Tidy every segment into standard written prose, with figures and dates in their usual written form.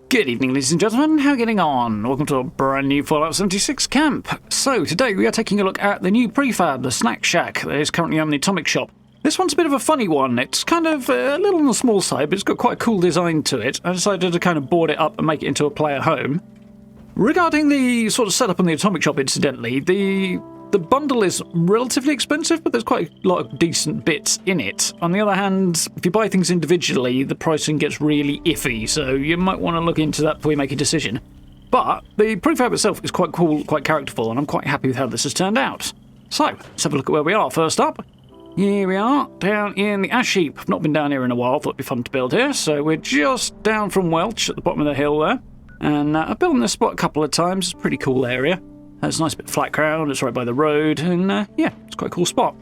Good evening, ladies and gentlemen. How are you getting on? Welcome to a brand new Fallout 76 camp. So, today we are taking a look at the new prefab, the snack shack, that is currently on the atomic shop. This one's a bit of a funny one. It's kind of a little on the small side, but it's got quite a cool design to it. I decided to kind of board it up and make it into a player home. Regarding the sort of setup on the atomic shop, incidentally, the bundle is relatively expensive, but there's quite a lot of decent bits in it. On the other hand, if you buy things individually, the pricing gets really iffy, so you might want to look into that before you make a decision. But the prefab itself is quite cool, quite characterful, and I'm quite happy with how this has turned out. So, let's have a look at where we are. First up, here we are, down in the ash heap. I've not been down here in a while, thought it'd be fun to build here, so we're just down from Welch at the bottom of the hill there. And I've built in this spot a couple of times. It's a pretty cool area. Has a nice bit of flat ground, it's right by the road, and yeah, it's quite a cool spot.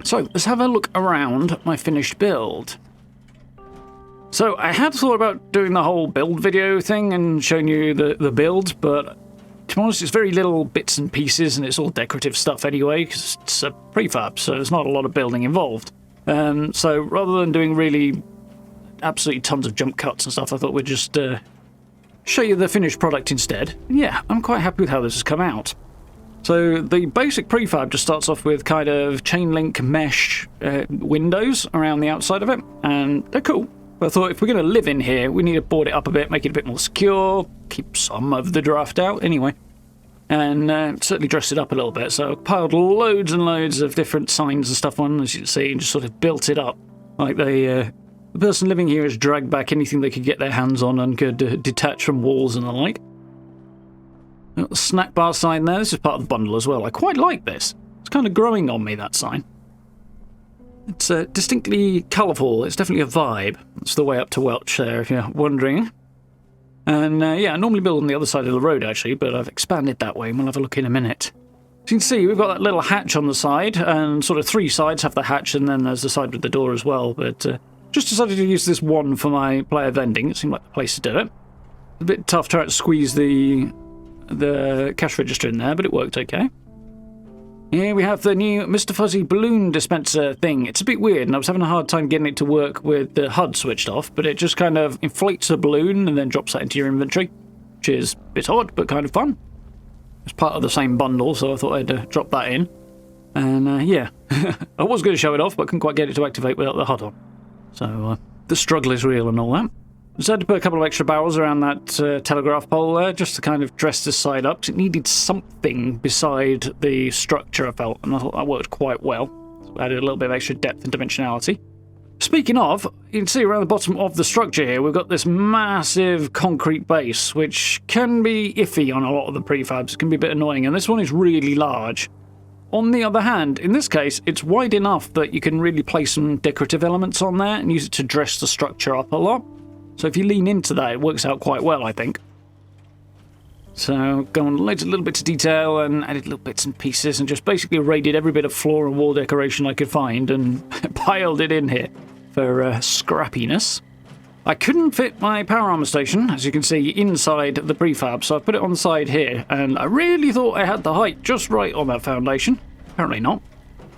So, let's have a look around my finished build. So, I had thought about doing the whole build video thing and showing you the build, but to be honest, it's very little bits and pieces, and it's all decorative stuff anyway, because it's a prefab, so there's not a lot of building involved. So, rather than doing really absolutely tons of jump cuts and stuff, I thought we'd just show you the finished product instead. Yeah, I'm quite happy with how this has come out. So the basic prefab just starts off with kind of chain link mesh windows around the outside of it, and they're cool. But I thought if we're going to live in here, we need to board it up a bit, make it a bit more secure, keep some of the draft out anyway, and certainly dress it up a little bit. So I piled loads and loads of different signs and stuff on, as you can see, and just sort of built it up like the person living here has dragged back anything they could get their hands on and could detach from walls and the like. Got the snack bar sign there. This is part of the bundle as well. I quite like this. It's kind of growing on me, that sign. It's distinctly colourful. It's definitely a vibe. It's the way up to Welch there, if you're wondering. And yeah, I normally build on the other side of the road, actually, but I've expanded that way, and we'll have a look in a minute. As you can see, we've got that little hatch on the side, and sort of three sides have the hatch, and then there's the side with the door as well, but just decided to use this one for my player vending. It seemed like the place to do it. A bit tough trying to squeeze the cash register in there, but it worked okay. Here we have the new Mr. Fuzzy balloon dispenser thing. It's a bit weird, and I was having a hard time getting it to work with the HUD switched off, but it just kind of inflates a balloon and then drops that into your inventory, which is a bit odd, but kind of fun. It's part of the same bundle, so I thought I'd drop that in. And yeah, I was going to show it off, but couldn't quite get it to activate without the HUD on. So the struggle is real and all that. Decided to put a couple of extra barrels around that telegraph pole there, just to kind of dress this side up, because it needed something beside the structure, I felt, and I thought that worked quite well. So added a little bit of extra depth and dimensionality. Speaking of, you can see around the bottom of the structure here, we've got this massive concrete base, which can be iffy on a lot of the prefabs. It can be a bit annoying, and this one is really large. On the other hand, in this case, it's wide enough that you can really place some decorative elements on there and use it to dress the structure up a lot. So if you lean into that, it works out quite well, I think. So gone loads of little bits of detail and added little bits and pieces and just basically raided every bit of floor and wall decoration I could find and piled it in here for scrappiness. I couldn't fit my power armor station, as you can see, inside the prefab, so I put it on the side here, and I really thought I had the height just right on that foundation. Apparently not.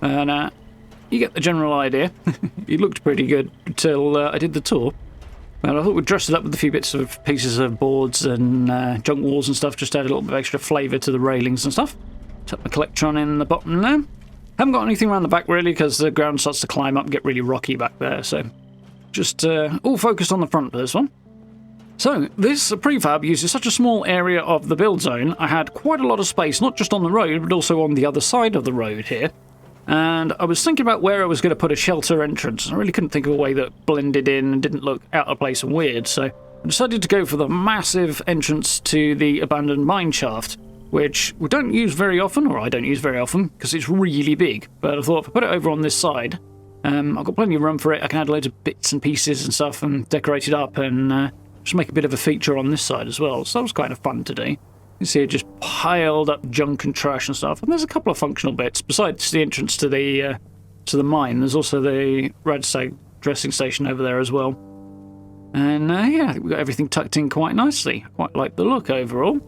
And you get the general idea. It looked pretty good until I did the tour. And I thought we'd dress it up with a few bits of pieces of boards and junk walls and stuff, just add a little bit of extra flavour to the railings and stuff. Tuck the collectron in the bottom there. Haven't got anything around the back really, because the ground starts to climb up and get really rocky back there, so just all focused on the front for this one. So, this prefab uses such a small area of the build zone, I had quite a lot of space, not just on the road, but also on the other side of the road here. And I was thinking about where I was going to put a shelter entrance. I really couldn't think of a way that blended in and didn't look out of place and weird, so I decided to go for the massive entrance to the abandoned mine shaft, which we don't use very often, or I don't use very often, because it's really big. But I thought if I put it over on this side, I've got plenty of room for it. I can add loads of bits and pieces and stuff and decorate it up and just make a bit of a feature on this side as well. So that was kind of fun to do. You can see it just piled up junk and trash and stuff. And there's a couple of functional bits. Besides the entrance to the mine, there's also the Radstag dressing station over there as well. And yeah, we've got everything tucked in quite nicely. I quite like the look overall.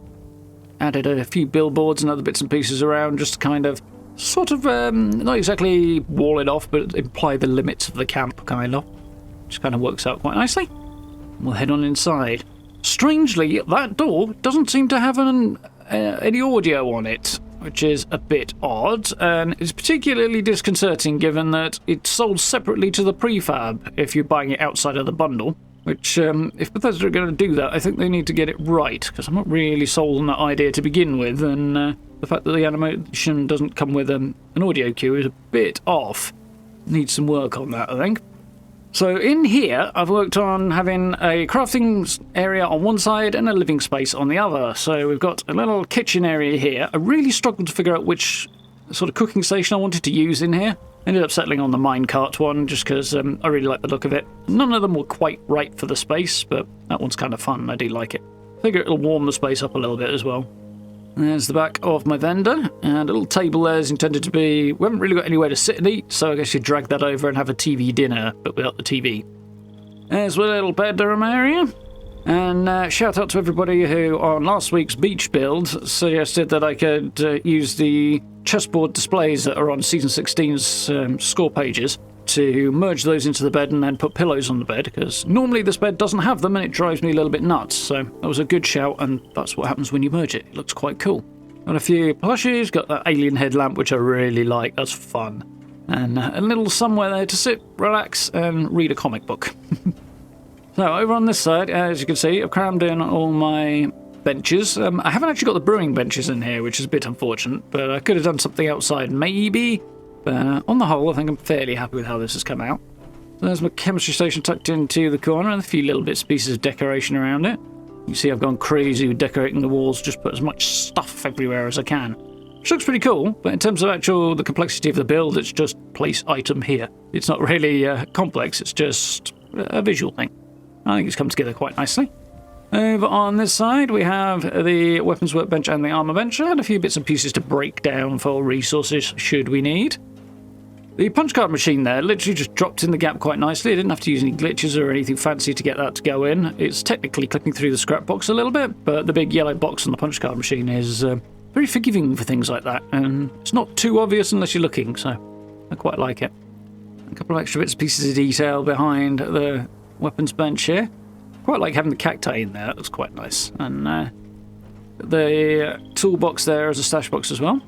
Added a few billboards and other bits and pieces around just to kind of sort of, not exactly wall it off, but imply the limits of the camp, kind of. Which kind of works out quite nicely. We'll head on inside. Strangely, that door doesn't seem to have any audio on it, which is a bit odd, and it's particularly disconcerting given that it's sold separately to the prefab if you're buying it outside of the bundle, which, if Bethesda are going to do that, I think they need to get it right, because I'm not really sold on that idea to begin with, and the fact that the animation doesn't come with an audio cue is a bit off. Needs some work on that, I think. So in here, I've worked on having a crafting area on one side and a living space on the other. So we've got a little kitchen area here. I really struggled to figure out which sort of cooking station I wanted to use in here. Ended up settling on the minecart one just because I really like the look of it. None of them were quite right for the space, but that one's kind of fun. I do like it. I figure it'll warm the space up a little bit as well. There's the back of my vendor, and a little table there is intended to be... We haven't really got anywhere to sit and eat, so I guess you drag that over and have a TV dinner, but without the TV. There's my little bedroom area. And shout out to everybody who, on last week's beach build, suggested that I could use the chessboard displays that are on Season 16's score pages to merge those into the bed and then put pillows on the bed, because normally this bed doesn't have them and it drives me a little bit nuts. So that was a good shout, and that's what happens when you merge it. It looks quite cool. Got a few plushies, got that alien headlamp, which I really like. That's fun. And a little somewhere there to sit, relax, and read a comic book. So over on this side, as you can see, I've crammed in all my benches. I haven't actually got the brewing benches in here, which is a bit unfortunate, but I could have done something outside maybe. But on the whole, I think I'm fairly happy with how this has come out. So there's my chemistry station tucked into the corner and a few little bits and pieces of decoration around it. You see I've gone crazy with decorating the walls, just put as much stuff everywhere as I can. Which looks pretty cool, but in terms of the complexity of the build, it's just place item here. It's not really complex, it's just a visual thing. I think it's come together quite nicely. Over on this side, we have the weapons workbench and the armor bench, and a few bits and pieces to break down for resources should we need. The punch card machine there literally just dropped in the gap quite nicely. I didn't have to use any glitches or anything fancy to get that to go in. It's technically clipping through the scrap box a little bit, but the big yellow box on the punch card machine is very forgiving for things like that, and it's not too obvious unless you're looking, so I quite like it. A couple of extra bits and pieces of detail behind the weapons bench here. Quite like having the cacti in there, that looks quite nice. And the toolbox there is a stash box as well.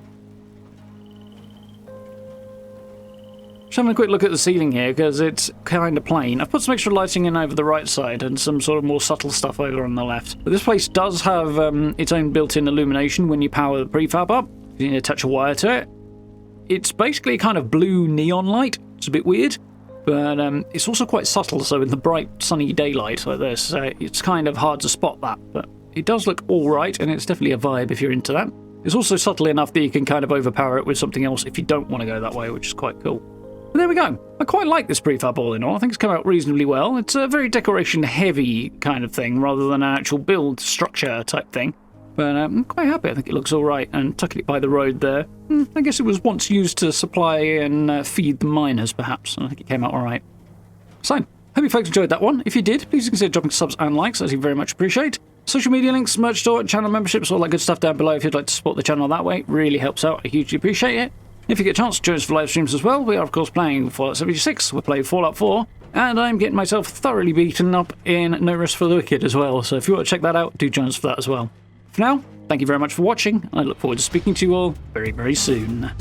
Just having a quick look at the ceiling here, because it's kind of plain. I've put some extra lighting in over the right side and some sort of more subtle stuff over on the left. But this place does have its own built-in illumination when you power the prefab up. You need to attach a wire to it. It's basically a kind of blue neon light. It's a bit weird, but it's also quite subtle, so in the bright sunny daylight like this, it's kind of hard to spot that. But it does look alright, and it's definitely a vibe if you're into that. It's also subtle enough that you can kind of overpower it with something else if you don't want to go that way, which is quite cool. But there we go. I quite like this prefab all in all. I think it's come out reasonably well. It's a very decoration-heavy kind of thing rather than an actual build structure type thing. But I'm quite happy. I think it looks all right. And tucking it by the road there, I guess it was once used to supply and feed the miners, perhaps. I think it came out all right. So, hope you folks enjoyed that one. If you did, please consider dropping subs and likes, as you very much appreciate. Social media links, merch store, channel memberships, all that good stuff down below if you'd like to support the channel that way. Really helps out. I hugely appreciate it. If you get a chance, join us for live streams as well. We are, of course, playing Fallout 76. We're playing Fallout 4. And I'm getting myself thoroughly beaten up in No Rest for the Wicked as well. So if you want to check that out, do join us for that as well. For now, thank you very much for watching. I look forward to speaking to you all very, very soon.